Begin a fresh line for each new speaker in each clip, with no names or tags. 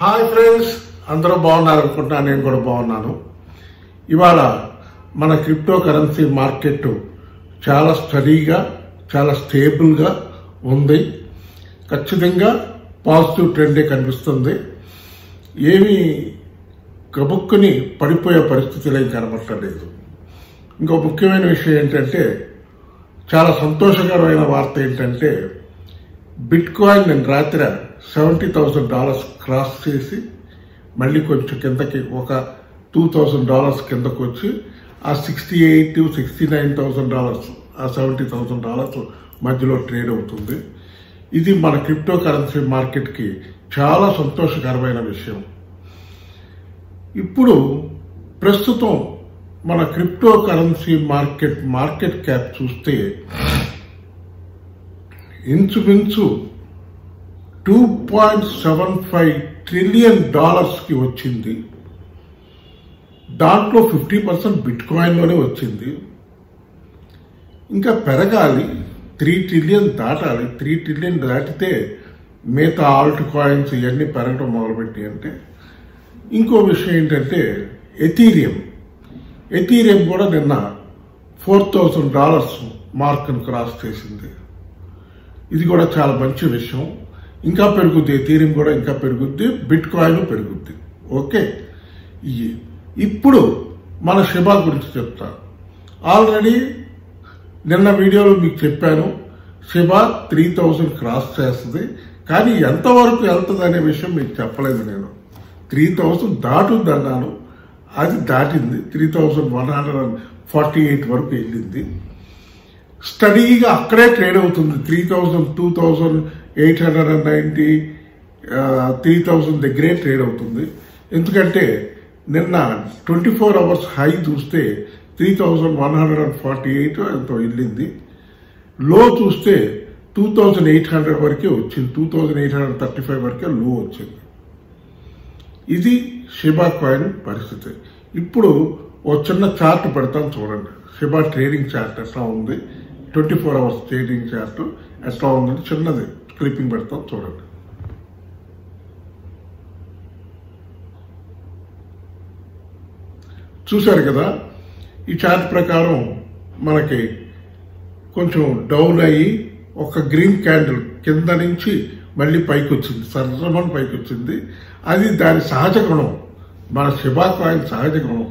Hi friends, అందరూ బాగున్నారు అనుకుంటున్నాను. నేను కూడా బాగున్నాను. ఇవాళ మన క్రిప్టో కరెన్సీ మార్కెట్ చాలా స్టడీగా, చాలా స్టేబుల్గా ఉంది. ఖచ్చితంగా పాజిటివ్ ట్రెండే కనిపిస్తుంది. ఏమీ గబుక్కుని పడిపోయే పరిస్థితులు ఏం కనబట్టలేదు. ఇంకో ముఖ్యమైన విషయం ఏంటంటే, చాలా సంతోషకరమైన వార్త ఏంటంటే, బిట్ కాయిన్ నేను రాత్రి $70,000 క్రాస్ చేసి మళ్ళీ కొంచెం కిందకి ఒక $2,000 కిందకు వచ్చి ఆ $68,000-69,000 ఆ $70,000 మధ్యలో ట్రేడ్ అవుతుంది. ఇది మన క్రిప్టో కరెన్సీ మార్కెట్కి చాలా సంతోషకరమైన విషయం. ఇప్పుడు ప్రస్తుతం మన క్రిప్టో కరెన్సీ మార్కెట్ క్యాప్ చూస్తే ఇంచుమించు $2.75 ట్రిలియన్ కి వచ్చింది. దాంట్లో 50% బిట్ కాయిన్ లోనే వచ్చింది. ఇంకా పెరగాలి, 3 ట్రిలియన్ దాటాలి. 3 ట్రిలియన్ దాటితే మిగతా ఆల్ట్ కాయిన్స్ ఇవన్నీ పెరగడం మొదలుపెట్టి. అంటే ఇంకో విషయం ఏంటంటే, ఎథీరియం కూడా నిన్న $4,000 మార్క్ను క్రాస్ చేసింది. ఇది కూడా చాలా మంచి విషయం. ఇంకా పెరుగుద్ది, ఎథీరియం కూడా ఇంకా పెరుగుద్ది, బిట్ కాయిన్ పెరుగుద్ది. ఓకే, ఇప్పుడు మన షిబా గురించి చెప్తా. ఆల్రెడీ నిన్న వీడియోలో మీకు చెప్పాను, షిబా 3,000 క్రాస్ చేస్తుంది. కానీ ఎంతవరకు వెళ్తుంది అనే విషయం మీకు చెప్పలేదు. నేను 3,000 దాటుద్దన్నాను, అది దాటింది. 3,148 వరకు వెళ్ళింది. స్టడీగా అక్కడే ట్రేడ్ అవుతుంది. 3,000, 2,890, 3,000 దగ్గరే ట్రేడ్ అవుతుంది. ఎందుకంటే నిన్న 24 అవర్స్ హై చూస్తే 3,148 ఎంతో వెళ్ళింది. లో చూస్తే 2,800 వరకే వచ్చింది. 2,835 వరకే లో వచ్చింది. ఇది షిబా కాయిన్ పరిస్థితి. ఇప్పుడు ఓ చిన్న చార్ట్ పెడతాం చూడండి. షిబా ట్రేడింగ్ చార్ట్ ఎట్లా ఉంది, 24 అవర్స్ ట్రేడింగ్ చార్ట్ ఎట్లా ఉందని చిన్నది క్లిప్పింగ్ పెడతాం చూడండి. చూశారు కదా, ఈ చార్ట్ ప్రకారం మనకి కొంచెం డౌన్ అయ్యి ఒక గ్రీన్ క్యాండిల్ కింద నుంచి మళ్ళీ పైకి వచ్చింది, సరసమని పైకి వచ్చింది. అది దాని సహజ గుణం, మన షిబా కాయిన్ సహజ గుణం.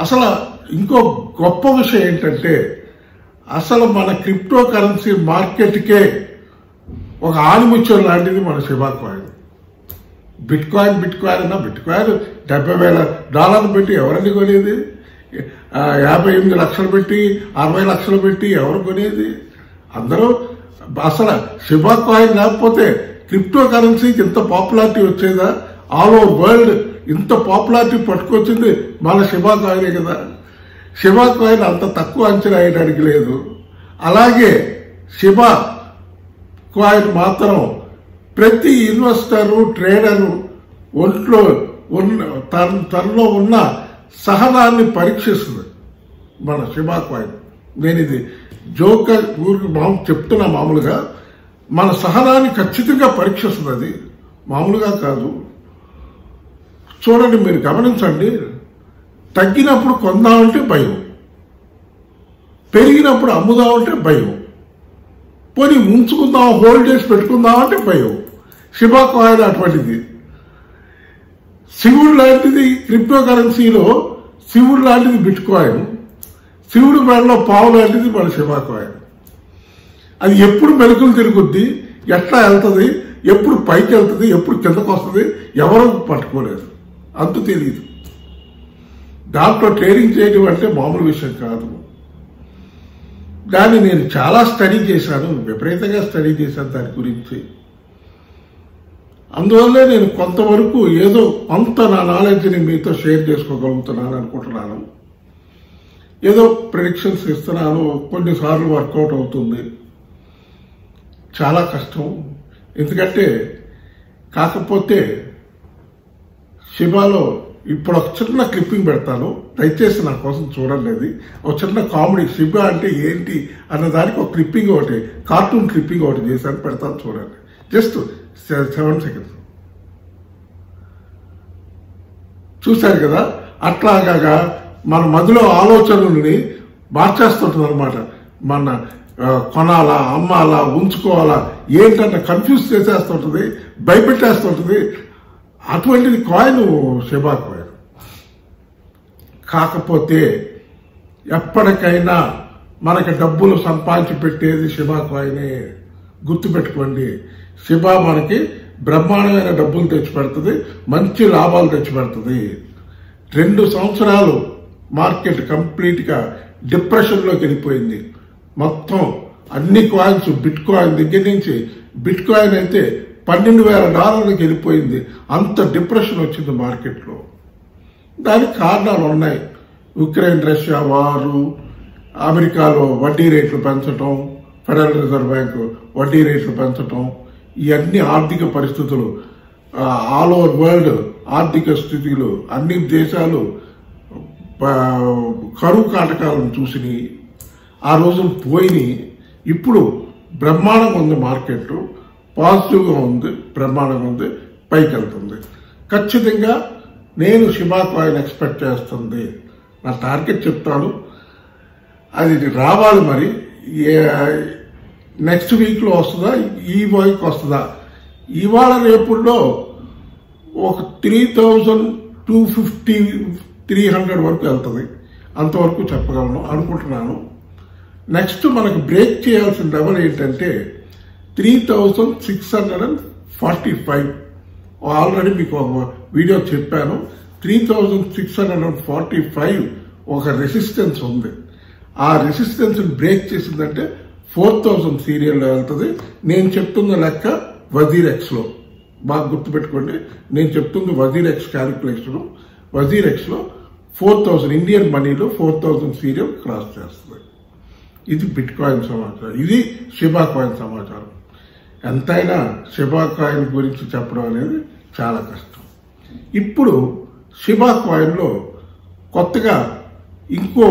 అసలు ఇంకో గొప్ప విషయం ఏంటంటే, అసలు మన క్రిప్టో కరెన్సీ మార్కెట్కే ఒక ఆణిముత్యం లాంటిది మన షిబా కాయిన్. బిట్ కాయిన్ అన్నా, బిట్ కాయిన్ $70,000 పెట్టి ఎవరండి కొనేది? 58 లక్షలు పెట్టి, 60 లక్షలు పెట్టి ఎవరు కొనేది? అందరూ. అసలు షిబా కాయిన్ లేకపోతే క్రిప్టో కరెన్సీకి ఇంత పాపులారిటీ వచ్చేదా? ఆల్ ఓవర్ వరల్డ్ ఇంత పాపులారిటీ పట్టుకొచ్చింది మన షిబా కాయినే కదా. షిబా కాయిన్ అంత తక్కువ అంచనా వేయడానికి లేదు. అలాగే షిబా కాయిన్ మాత్రం ప్రతి ఇన్వెస్టరు, ట్రేడరు ఒంట్లో తనలో ఉన్న సహనాన్ని పరీక్షిస్తుంది మన షిబా కాయిన్. నేను ఇది జోకర్ ఊరికి చెప్తున్నా. మామూలుగా మన సహనాన్ని ఖచ్చితంగా పరీక్షిస్తుంది. అది మామూలుగా కాదు. చూడండి, మీరు గమనించండి. తగ్గినప్పుడు కొందామంటే భయం, పెరిగినప్పుడు అమ్ముదామంటే భయం, పోనీ ఉంచుకుందాం, హోల్డ్ చేసి పెట్టుకుందామంటే భయం. షిబా కాయిన్ అటువంటిది. శివుడు లాంటిది క్రిప్టో కరెన్సీలో, శివుడు లాంటిది బిట్ కాయిన్, శివుడు మెడలో పావు లాంటిది మన షిబా కాయిన్. అది ఎప్పుడు మెలకులు తిరుగుద్ది, ఎట్లా వెళ్తుంది, ఎప్పుడు పైకి వెళ్తుంది, ఎప్పుడు కిందకు వస్తుంది, ఎవరూ పట్టుకోలేదు, అంత తెలియదు. దాంట్లో ట్రేడింగ్ చేయడం అంటే మామూలు విషయం కాదు. దాన్ని నేను చాలా స్టడీ చేశాను, విపరీతంగా స్టడీ చేశాను దాని గురించి. అందువల్లే నేను కొంతవరకు ఏదో అంత నా నాలెడ్జ్ని మీతో షేర్ చేసుకోగలుగుతున్నాను అనుకుంటున్నాను. ఏదో ప్రెడిక్షన్స్ ఇస్తున్నాను, కొన్నిసార్లు వర్కౌట్ అవుతుంది. చాలా కష్టం. ఎందుకంటే కాకపోతే షిబాలో ఇప్పుడు ఒక చిన్న క్లిప్పింగ్ పెడతాను, దయచేసి నా కోసం చూడండి. అది ఒక చిన్న కామెడీ, షిబా అంటే ఏంటి అన్నదానికి ఒక క్లిప్పింగ్, ఒకటి కార్టూన్ క్లిప్పింగ్ ఒకటి చేశాను, పెడతాను చూడండి. Just 7 seconds. చూశారు కదా, అట్లాగా మన మదిలో ఆలోచనల్ని మార్చేస్తుంటుంది అనమాట. మన కొనాలా, అమ్మాలా, ఉంచుకోవాలా ఏంటన్న కన్ఫ్యూజ్ చేసేస్తుంటుంది, భయపెట్టేస్తుంటుంది. అటువంటిది కాయిన్ షిబా కాయిన్. కాకపోతే ఎప్పటికైనా మనకి డబ్బులు సంపాదించి పెట్టేది షిబా కాయినే. గుర్తుపెట్టుకోండి, షిబా మనకి బ్రహ్మాండమైన డబ్బులు తెచ్చిపెడుతుంది, మంచి లాభాలు తెచ్చిపెడుతుంది. 2 సంవత్సరాలు మార్కెట్ కంప్లీట్ గా డిప్రెషన్ లోకి వెళ్ళిపోయింది. మొత్తం అన్ని కాయిన్స్, బిట్ కాయిన్ దగ్గర నుంచి, బిట్ కాయిన్ అయితే $12,000 వెళ్ళిపోయింది. అంత డిప్రెషన్ వచ్చింది మార్కెట్ లో. దానికి కారణాలు ఉన్నాయి. ఉక్రెయిన్ రష్యా వారు, అమెరికాలో వడ్డీ రేట్లు పెంచడం, ఫెడరల్ రిజర్వ్ బ్యాంకు వడ్డీ రేట్లు పెంచడం, ఇవన్నీ ఆర్థిక పరిస్థితులు, ఆల్ ఓవర్ వరల్డ్ ఆర్థిక స్థితిలో అన్ని దేశాలు కరువు కాటకాలను చూసి ఆ రోజులు పోయినాయి. ఇప్పుడు బ్రహ్మాండంగా ఉంది మార్కెట్, పాజిటివ్గా ఉంది, బ్రహ్మాండంగా ఉంది, పైకి వెళ్తుంది. ఖచ్చితంగా నేను షిబా కాయిన్ ఎక్స్పెక్ట్ చేస్తుంది. నా టార్గెట్ చెప్తాను, అది రావాలి. మరి నెక్స్ట్ వీక్లో వస్తుందా, ఈ వీక్ వస్తుందా? ఇవాళ రేపుల్లో ఒక 3,250-300 వరకు వెళ్తుంది. అంతవరకు చెప్పగలను అనుకుంటున్నాను. నెక్స్ట్ మనకు బ్రేక్ చేయాల్సిన లెవెల్ ఏంటంటే 3,645. ఆల్రెడీ మీకు ఒక వీడియో చెప్పాను. 3,645 ఒక రెసిస్టెన్స్ ఉంది. ఆ రెసిస్టెన్స్ బ్రేక్ చేసిందంటే 4,000 సీరియల్లో వెళ్తుంది. నేను చెప్తున్న లెక్క వజీరెక్స్ లో బాగా గుర్తుపెట్టుకోండి. నేను చెప్తుంది వజీరెక్స్ క్యాలిక్యులేషన్. వజీరెక్స్ లో 4,000 ఇండియన్ మనీలో 4,000 సీరియల్ క్రాస్ చేస్తుంది. ఇది బిట్ కాయిన్ సమాచారం, ఇది షిబా కాయిన్ సమాచారం. ఎంతైనా షిబా కాయిన్ గురించి చెప్పడం అనేది చాలా కష్టం. ఇప్పుడు షిబా కాయిన్ లో కొత్తగా ఇంకో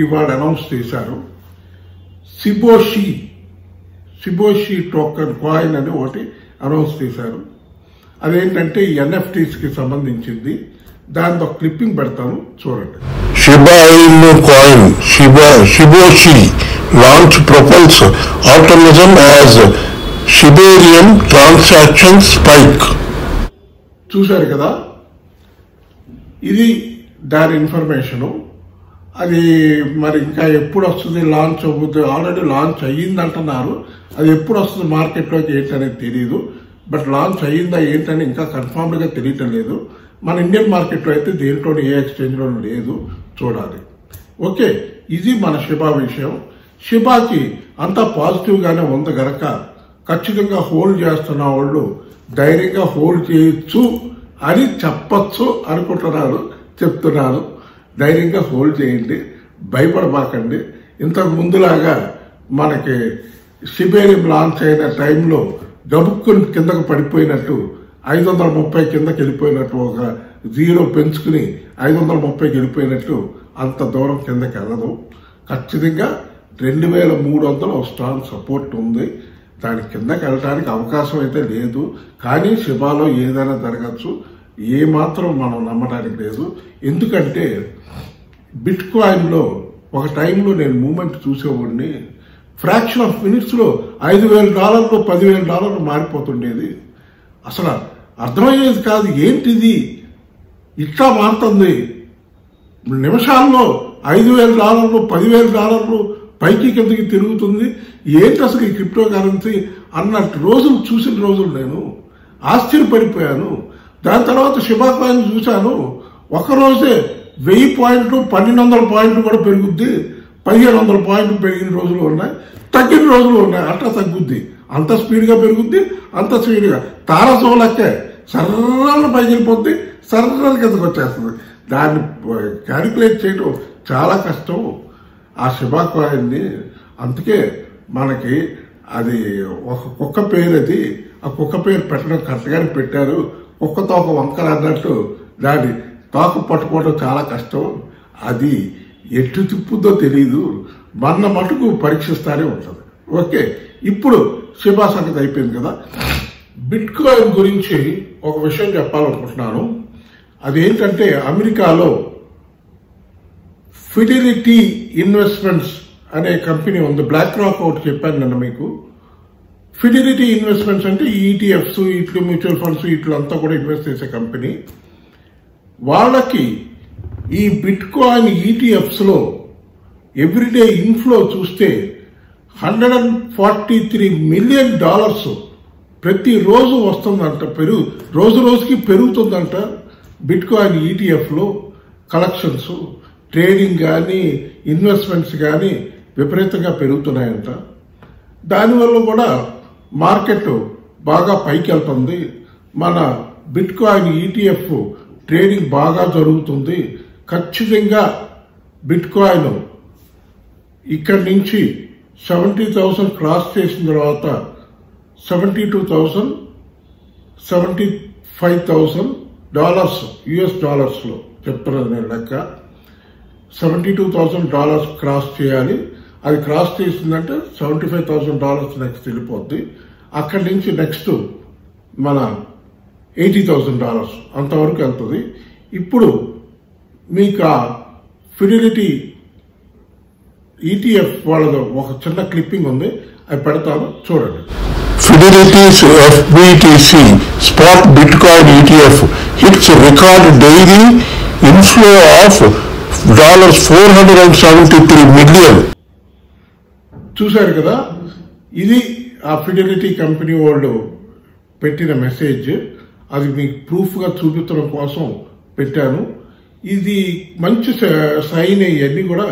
ఇవాళ అనౌన్స్ చేశారు. సిబోషి టోకెన్ కాయిన్ అని ఒకటి అనౌన్స్ చేశారు. అదేంటంటే ఎన్ఎఫ్టీస్ కి సంబంధించింది. దాంతో క్లిప్పింగ్ పెడతాను, చూడండి.
Shiba Inu coin, Shiboshi launch propels optimism as Shibarium transaction spike.
చూశారు కదా, ఇది దాని ఇన్ఫర్మేషను. అది మరి ఇంకా ఎప్పుడు వస్తుంది, లాంచ్ అవుతుంది. ఆల్రెడీ లాంచ్ అయ్యింది అంటున్నారు. అది ఎప్పుడు వస్తుంది మార్కెట్లోకి ఏంటనేది తెలియదు. బట్ లాంచ్ అయ్యిందా ఏంటని ఇంకా కన్ఫర్మ్డ్ గా తెలియటం లేదు. మన ఇండియన్ మార్కెట్లో అయితే దేంట్లో ఏ ఎక్స్చేంజ్లోనూ లేదు, చూడాలి. ఓకే, ఇది మన షిబా విషయం. షిబాకి అంతా పాజిటివ్ గానే ఉంది గనక ఖచ్చితంగా హోల్డ్ చేస్తున్న వాళ్ళు ధైర్యంగా హోల్డ్ చేయొచ్చు అని చెప్పచ్చు అనుకుంటున్నారు, చెప్తున్నారు. ధైర్యంగా హోల్డ్ చేయండి, భయపడబాకండి. ఇంతకు ముందులాగా మనకి షిబేరియం లాంచ్ అయిన టైంలో గబుక్కుని కిందకు పడిపోయినట్టు 530 కిందకి వెళ్ళిపోయినట్టు, ఒక 0 పెంచుకుని 530కి వెళ్ళిపోయినట్టు అంత దూరం కిందకి వెళ్ళదు. ఖచ్చితంగా 2,300 స్ట్రాంగ్ సపోర్ట్ ఉంది. దాని కిందకి వెళ్ళడానికి అవకాశం అయితే లేదు. కానీ షిబాలో ఏదైనా జరగచ్చు, ఏమాత్రం మనం నమ్మడానికి లేదు. ఎందుకంటే బిట్ కాయిన్ లో ఒక టైంలో నేను మూమెంట్ చూసేవాడిని. ఫ్రాక్షన్ ఆఫ్ మినిట్స్ లో $5,000 $10,000 మారిపోతుండేది. అసలు అర్థమయ్యేది కాదు, ఏంటిది ఇట్లా మారుతుంది. నిమిషాల్లో $5,000 $10,000 పైకి కిందకి తిరుగుతుంది. ఏంటి అసలు ఈ క్రిప్టో కరెన్సీ అన్నట్టు రోజులు చూసిన రోజులు నేను ఆశ్చర్యపడిపోయాను. దాని తర్వాత షిబా కాయిన్ చూశాను. ఒకరోజే 1000 పాయింట్లు 1,200 పాయింట్లు కూడా పెరుగుద్ది, 1,500 పాయింట్లు పెరిగిన రోజులు ఉన్నాయి, తగ్గిన రోజులు ఉన్నాయి. అట్లా తగ్గుద్ది, అంత స్పీడ్గా పెరుగుద్ది, అంత స్పీడ్గా తారసం లెక్కే సర్రలు పైకి వెళ్ళిపోద్ది, సర్రలు కిందకు వచ్చేస్తుంది. దాన్ని క్యాలిక్యులేట్ చేయడం చాలా కష్టం ఆ షిబా కాయిన్ని. అందుకే మనకి అది ఒక కుక్క పేరు, అది ఆ కుక్క పేరు పెట్టడం కరెక్ట్గానే పెట్టారు. కుక్క తోక వంకర అన్నట్టు దాన్ని తోక పట్టుకోవడం చాలా కష్టం. అది ఎటు తిప్పుద్దో తెలియదు, మన మటుకు పరీక్షిస్తానే ఉంటుంది. ఓకే, ఇప్పుడు షిబా సంగతి అయిపోయింది కదా. బిట్ కాయిన్ గురించి ఒక విషయం చెప్పాలనుకుంటున్నాను. అదేంటంటే అమెరికాలో ఫిడిలిటీ ఇన్వెస్ట్మెంట్స్ అనే కంపెనీ ఉంది. బ్లాక్ రాక్ ఒకటి చెప్పాను నిన్న మీకు. ఫిడిలిటీ ఇన్వెస్ట్మెంట్స్ అంటే ఈటీఎఫ్స్, ఇట్లు మ్యూచువల్ ఫండ్స్, ఇట్లు అంతా కూడా ఇన్వెస్ట్ చేసే కంపెనీ. వాళ్ళకి ఈ బిట్ కాయిన్ ఈటీఎఫ్స్ లో ఎవ్రీడే ఇన్ఫ్లో చూస్తే $143 మిలియన్ ప్రతిరోజు వస్తుందంట. రోజు రోజుకి పెరుగుతుందంట బిట్ కాయిన్ ఈటీఎఫ్ లో కలెక్షన్స్. ట్రేడింగ్ కానీ ఇన్వెస్ట్మెంట్స్ కానీ విపరీతంగా పెరుగుతున్నాయంట. దానివల్ల కూడా మార్కెట్ బాగా పైకి వెళ్తుంది. మన బిట్ కాయిన్ ఈటీఎఫ్ ట్రేడింగ్ బాగా జరుగుతుంది. ఖచ్చితంగా బిట్ కాయిన్ ఇక్కడి నుంచి 70,000 క్రాస్ చేసిన తర్వాత $72,000, $75,000 యుఎస్ డాలర్స్ లో చెప్తున్నది నేను లెక్క. $72,000 క్రాస్ చేయాలి. అది క్రాస్ చేసిందంటే $75,000 నెక్స్ట్ వెళ్ళిపోద్ది. అక్కడి నుంచి నెక్స్ట్ మన $80,000 అంతవరకు వెళ్తుంది. ఇప్పుడు మీకు ఆ ఫిడిలిటీ ఈటీఎఫ్ వాళ్ళది ఒక చిన్న క్లిప్పింగ్ ఉంది, అది పెడతాను చూడండి.
Fidelity's FBTC spot Bitcoin ETF hits record daily inflow of $473 million.
చూశారు కదా, ఇది ఆ ఫిడెలిటీ కంపెనీ వాళ్ళు పెట్టిన మెసేజ్. అది మీకు ప్రూఫ్ గా చూపించడం కోసం పెట్టాను. ఇది మంచి సైన్. ఇవన్నీ కూడా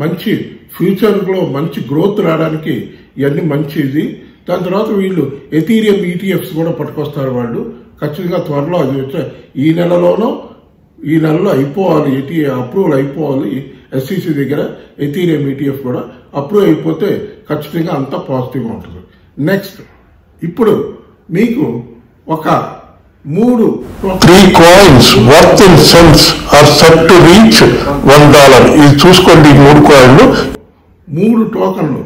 మంచి ఫ్యూచర్ లో మంచి గ్రోత్ రావడానికి ఇవన్నీ మంచిది. దాని తర్వాత వీళ్ళు ఎథీరియం ఈటీఎఫ్స్ కూడా పట్టుకొస్తారు వాళ్ళు. ఖచ్చితంగా త్వరలో అది వచ్చే ఈ నెలలో అయిపోవాలి. అప్రూవల్ అయిపోవాలి ఎస్సీసీ దగ్గర. ఎథీరియం ఈటీఎఫ్ కూడా అప్రూవ్ అయిపోతే ఖచ్చితంగా అంతా పాజిటివ్గా ఉంటుంది. నెక్స్ట్ ఇప్పుడు మీకు ఒక
3 coins worth in cents are set to reach $1. ఇది చూసుకోండి. 3 కాయిన్లు,
3 టోకన్లు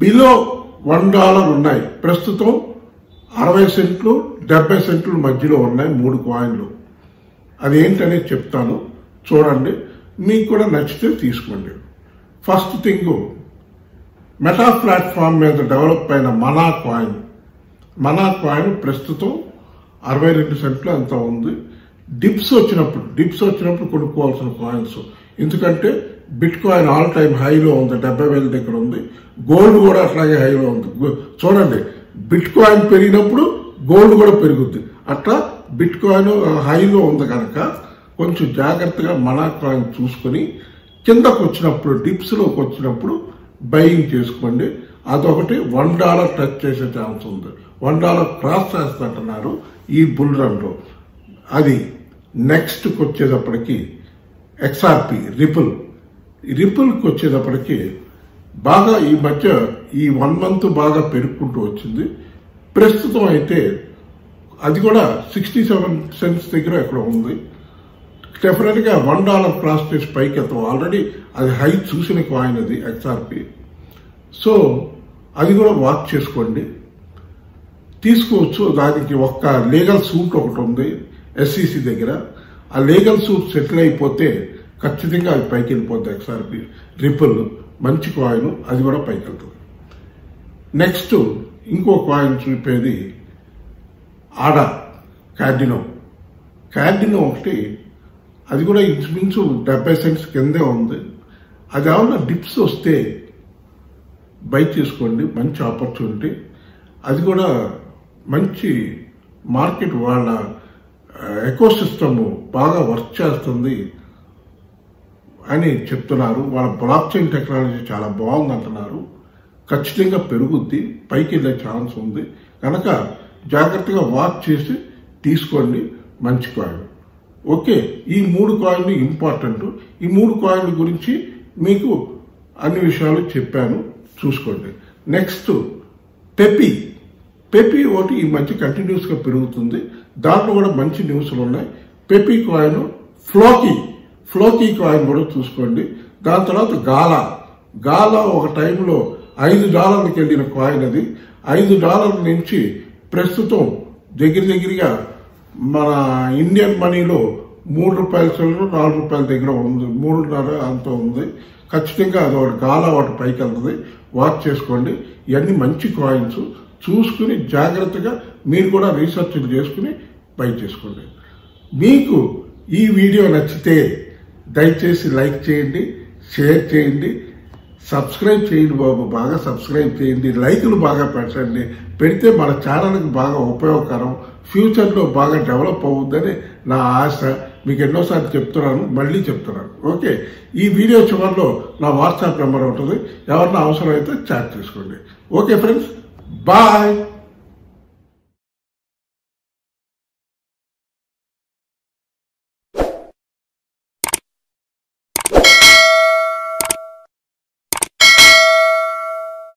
బిలో $1 ఉన్నాయి. ప్రస్తుతం 60 సెంట్లు 70 సెంట్ల మధ్యలో ఉన్నాయి 3 కాయిన్లు. అదేంటనేది చెప్తాను చూడండి. మీకు కూడా నచ్చితే తీసుకోండి. ఫస్ట్ థింగ్, మెటా ప్లాట్ఫామ్ మీద డెవలప్ అయిన మనా కాయిన్ ప్రస్తుతం 62 సెంట్లు అంత ఉంది. డిప్స్ వచ్చినప్పుడు కొనుక్కోవాల్సిన కాయిన్స్. ఎందుకంటే బిట్ కాయిన్ ఆల్ టైమ్ హైలో ఉంది, 70,000 దగ్గర ఉంది. గోల్డ్ కూడా అట్లాగే హైలో ఉంది. చూడండి, బిట్ కాయిన్ పెరిగినప్పుడు గోల్డ్ కూడా పెరుగుద్ది. అట్లా బిట్ కాయిన్ హైలో ఉంది కనుక కొంచెం జాగ్రత్తగా మనా కాయిన్ చూసుకొని కిందకు వచ్చినప్పుడు, డిప్స్ లోకి వచ్చినప్పుడు బయింగ్ చేసుకోండి. అదొకటి $1 టచ్ చేసే ఛాన్స్ ఉంది. $1 క్రాస్ చేస్తుంటున్నారు ఈ బుల్ రన్ లో. అది నెక్స్ట్ వచ్చేటప్పటికి XRP రిపుల్కి వచ్చేటప్పటికి బాగా ఈ మధ్య ఈ 1 మంత్ బాగా పెరుగుకుంటూ వచ్చింది. ప్రస్తుతం అయితే అది కూడా 67 సెంట్స్ దగ్గర ఎక్కడ ఉంది. డెఫినెట్ గా $1 క్రాస్ చేసి పైకి వెళ్తాం. ఆల్రెడీ అది హై చూసిన కాయిన్ అది XRP. సో అది కూడా వాచ్ చేసుకోండి, తీసుకోవచ్చు. దానికి ఒక్క లీగల్ సూట్ ఒకటి ఉంది ఎస్సీసీ దగ్గర. ఆ లీగల్ సూట్ సెటిల్ అయిపోతే ఖచ్చితంగా అది పైకి వెళ్ళిపోద్ది. XRP రిపుల్ మంచి కాయిన్, అది కూడా పైకి వెళ్తుంది. నెక్స్ట్ ఇంకో కాయిన్ చూపేది ఆడా కార్డినో ఒకటి. అది కూడా ఇంచుమించు 70 సెంట్స్ కిందే ఉంది. అది ఏమన్నా డిప్స్ వస్తే బై చేసుకోండి, మంచి ఆపర్చునిటీ. అది కూడా మంచి మార్కెట్, వాళ్ళ ఎకోసిస్టమ్ బాగా వర్క్ చేస్తుంది అని చెప్తున్నారు. వాళ్ళ బ్లాక్ చైన్ టెక్నాలజీ చాలా బాగుంది అంటున్నారు. ఖచ్చితంగా పెరుగుద్ది, పైకి వెళ్ళే ఛాన్స్ ఉంది కనుక జాగ్రత్తగా వాచ్ చేసి తీసుకోండి. మంచి కాయిన్. ఓకే, ఈ 3 కాయిన్లు ఇంపార్టెంట్. ఈ 3 కాయిన్ల గురించి మీకు అన్ని విషయాలు చెప్పాను, చూసుకోండి. నెక్స్ట్ పెపి ఒకటి ఈ మధ్య కంటిన్యూస్ గా పెరుగుతుంది. దాంట్లో కూడా మంచి న్యూస్లు ఉన్నాయి. పెపి కాయిన్, ఫ్లోకీ కాయిన్ కూడా చూసుకోండి. దాని తర్వాత గాలా ఒక టైంలో $5కి వెళ్ళిన కాయిన్. అది $5 నుంచి ప్రస్తుతం దగ్గరగా మన ఇండియన్ మనీలో ₹3 4 దగ్గర ఉంది, 3.5 అంత ఉంది. ఖచ్చితంగా అది ఒకటి గాలా ఒకటి పైకి వెళ్తుంది, వాచ్ చేసుకోండి. ఇవన్నీ మంచి కాయిన్స్ చూసుకుని జాగ్రత్తగా మీరు కూడా రీసెర్చ్ చేసుకుని బై చేసుకోండి. మీకు ఈ వీడియో నచ్చితే దయచేసి లైక్ చేయండి, షేర్ చేయండి, సబ్స్క్రైబ్ చేయండి బాబు, బాగా సబ్స్క్రైబ్ చేయండి, లైకులు బాగా పెట్టండి. పెడితే మన ఛానల్కి బాగా ఉపయోగకరం, ఫ్యూచర్లో బాగా డెవలప్ అవుతుందని నా ఆశ. మీకు ఎన్నోసార్లు చెప్తున్నాను, మళ్ళీ చెప్తున్నాను. ఓకే, ఈ వీడియో చివరిలో నా వాట్సాప్ నెంబర్ ఉంటుంది, ఎవరన్నా అవసరం అయితే చాట్ చేసుకోండి. Okay friends, bye.